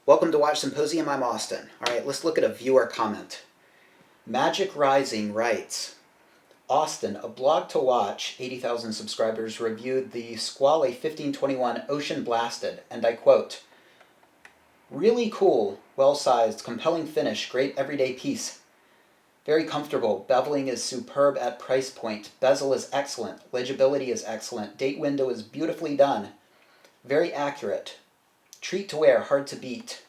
Welcome to Watch Symposium. I'm Austin. All right, let's look at a viewer comment. Magic Rising writes, Austin, a blog to watch, 80,000 subscribers, reviewed the Squale 1521 Ocean Blasted, and I quote, really cool, well-sized, compelling finish, great everyday piece. Very comfortable, beveling is superb at price point, bezel is excellent, legibility is excellent, date window is beautifully done, very accurate, treat to wear, hard to beat.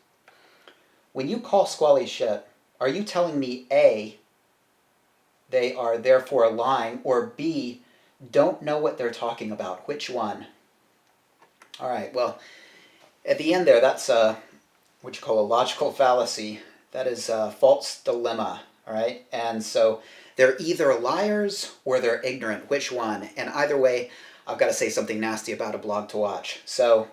When you call Squale shit, are you telling me A, they are therefore lying, or B, don't know what they're talking about? Which one? All right, well, at the end there, that's what you call a logical fallacy. That is a false dilemma, all right? And so they're either liars or they're ignorant. Which one? And either way, I've got to say something nasty about a blog to watch. So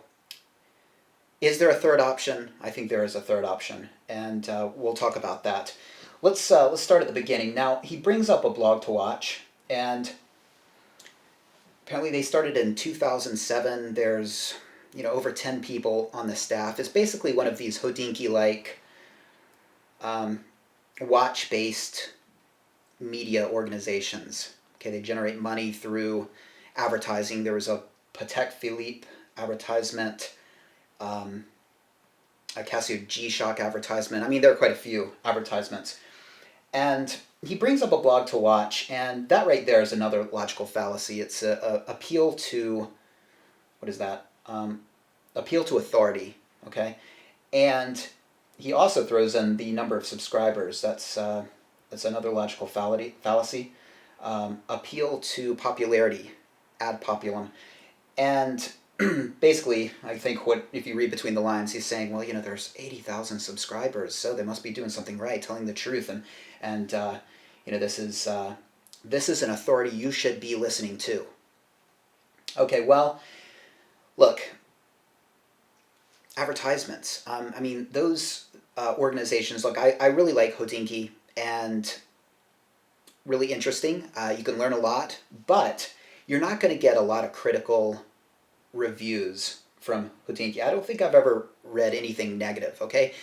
is there a third option? I think there is a third option, and we'll talk about that. Let's start at the beginning. Now, he brings up a blog to watch, and apparently they started in 2007. There's over 10 people on the staff. It's basically one of these Hodinkee-like watch-based media organizations. Okay, they generate money through advertising. There was a Patek Philippe advertisement, a Casio G-Shock advertisement. I mean, there are quite a few advertisements. And he brings up a blog to watch, and that right there is another logical fallacy. It's a appeal to, what is that? Appeal to authority, okay? And he also throws in the number of subscribers. That's another logical fallacy. Appeal to popularity, ad populum. And basically, I think if you read between the lines, he's saying, well, there's 80,000 subscribers, so they must be doing something right, telling the truth, and this is an authority you should be listening to. Okay, well, look, advertisements. I mean, those organizations. Look, I really like Hodinkee, and really interesting. You can learn a lot, but you're not going to get a lot of critical reviews from Hodinkee. I don't think I've ever read anything negative, okay?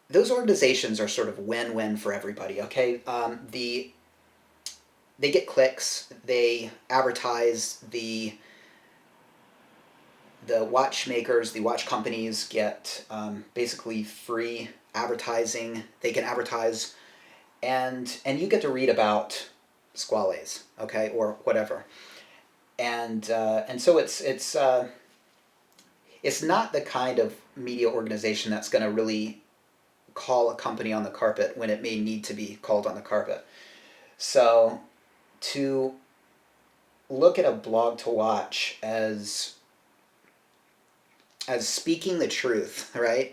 Those organizations are sort of win-win for everybody, okay? They get clicks, they advertise, the watchmakers, the watch companies get basically free advertising. They can advertise, and you get to read about Squales, okay, or whatever. And so it's not the kind of media organization that's going to really call a company on the carpet when it may need to be called on the carpet. So to look at a blog to watch as speaking the truth, right?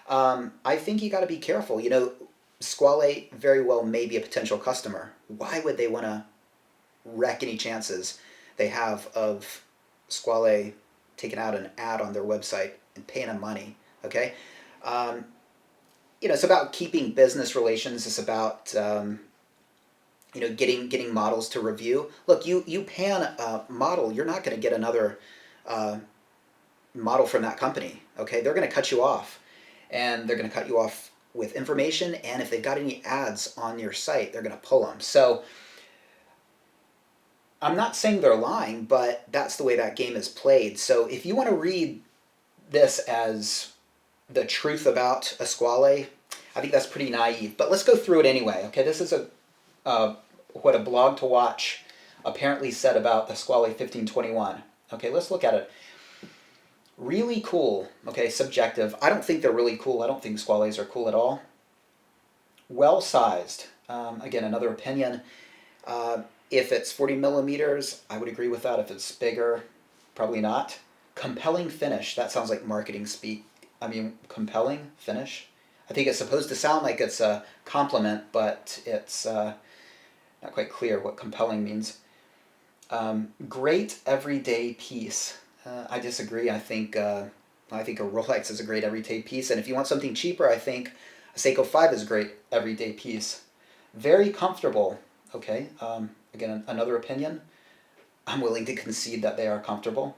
I think you got to be careful. Squale very well may be a potential customer. Why would they want to wreck any chances they have of Squale taking out an ad on their website and paying them money, okay? It's about keeping business relations. It's about, getting models to review. Look, you pan a model, you're not going to get another model from that company, okay? They're going to cut you off, and they're going to cut you off with information, and if they've got any ads on your site, they're going to pull them. So I'm not saying they're lying, but that's the way that game is played. So if you want to read this as the truth about a Squale, I think that's pretty naive. But let's go through it anyway, okay? This is what a blog to watch apparently said about the Squale 1521. Okay, let's look at it. Really cool, okay, subjective. I don't think they're really cool. I don't think Squales are cool at all. Well-sized, again, another opinion. If it's 40 millimeters, I would agree with that. If it's bigger, probably not. Compelling finish, that sounds like marketing speak. I mean, compelling finish? I think it's supposed to sound like it's a compliment, but it's not quite clear what compelling means. Great everyday piece. I disagree. I think a Rolex is a great everyday piece, and if you want something cheaper, I think a Seiko 5 is a great everyday piece. Very comfortable. Okay, again, another opinion. I'm willing to concede that they are comfortable.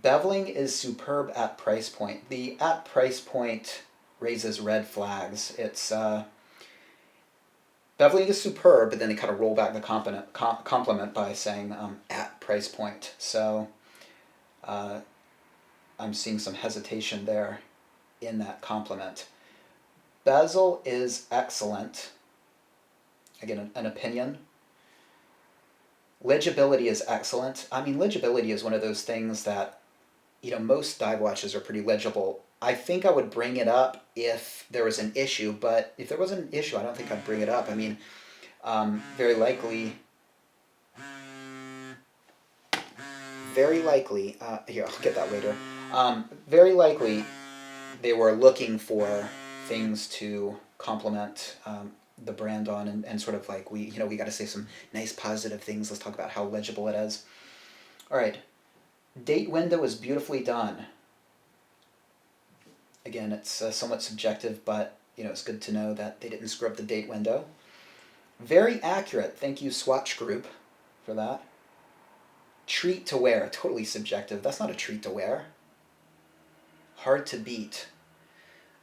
Beveling is superb at price point. The at price point raises red flags. It's Beveling is superb, but then they kind of roll back the compliment by saying at price point. So I'm seeing some hesitation there in that compliment. Bezel is excellent. Again, an opinion. Legibility is excellent. I mean, legibility is one of those things that, most dive watches are pretty legible. I think I would bring it up if there was an issue, but if there wasn't an issue, I don't think I'd bring it up. I mean, very likely, here, I'll get that later. Very likely they were looking for things to complement the brand on, and sort of like we got to say some nice positive things. Let's talk about how legible it is. All right, date window is beautifully done. Again, it's somewhat subjective, but it's good to know that they didn't screw up the date window. Very accurate. Thank you, Swatch Group, for that. Treat to wear, totally subjective. That's not a treat to wear. Hard to beat.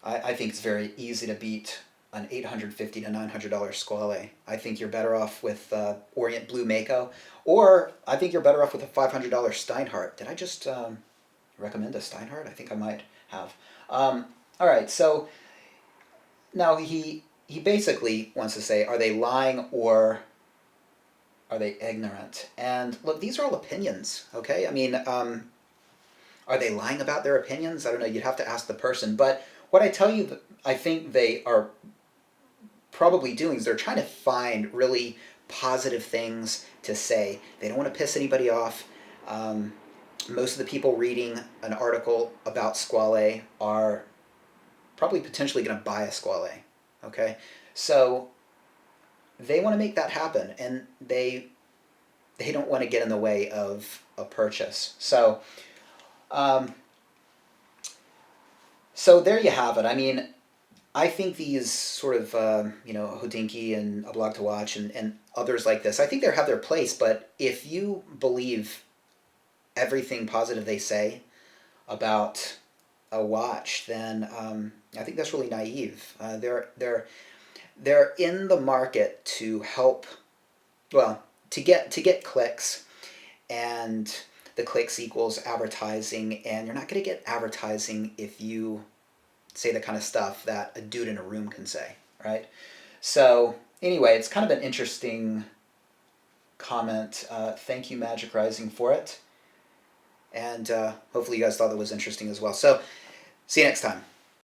I think it's very easy to beat an $850 to $900 Squale. I think you're better off with Orient Blue Mako, or I think you're better off with a $500 Steinhardt. Did I just recommend a Steinhardt? I think I might have. All right, so now he basically wants to say, are they lying or are they ignorant? And look, these are all opinions, okay? I mean, are they lying about their opinions? I don't know, you'd have to ask the person. But what I tell you, I think they are probably doing is they're trying to find really positive things to say. They don't want to piss anybody off. Most of the people reading an article about Squale are probably potentially going to buy a Squale, okay? So they want to make that happen, and they don't want to get in the way of a purchase. So so there you have it. I mean, I think these sort of, Hodinkee and A Blog to Watch and others like this, I think they have their place, but if you believe everything positive they say about a watch, then I think that's really naive. They're in the market to help, well, to get clicks, and the clicks equals advertising, and you're not going to get advertising if you say the kind of stuff that a dude in a room can say, right? So anyway, it's kind of an interesting comment. Thank you, Magic Rising, for it. And hopefully you guys thought that was interesting as well. So see you next time.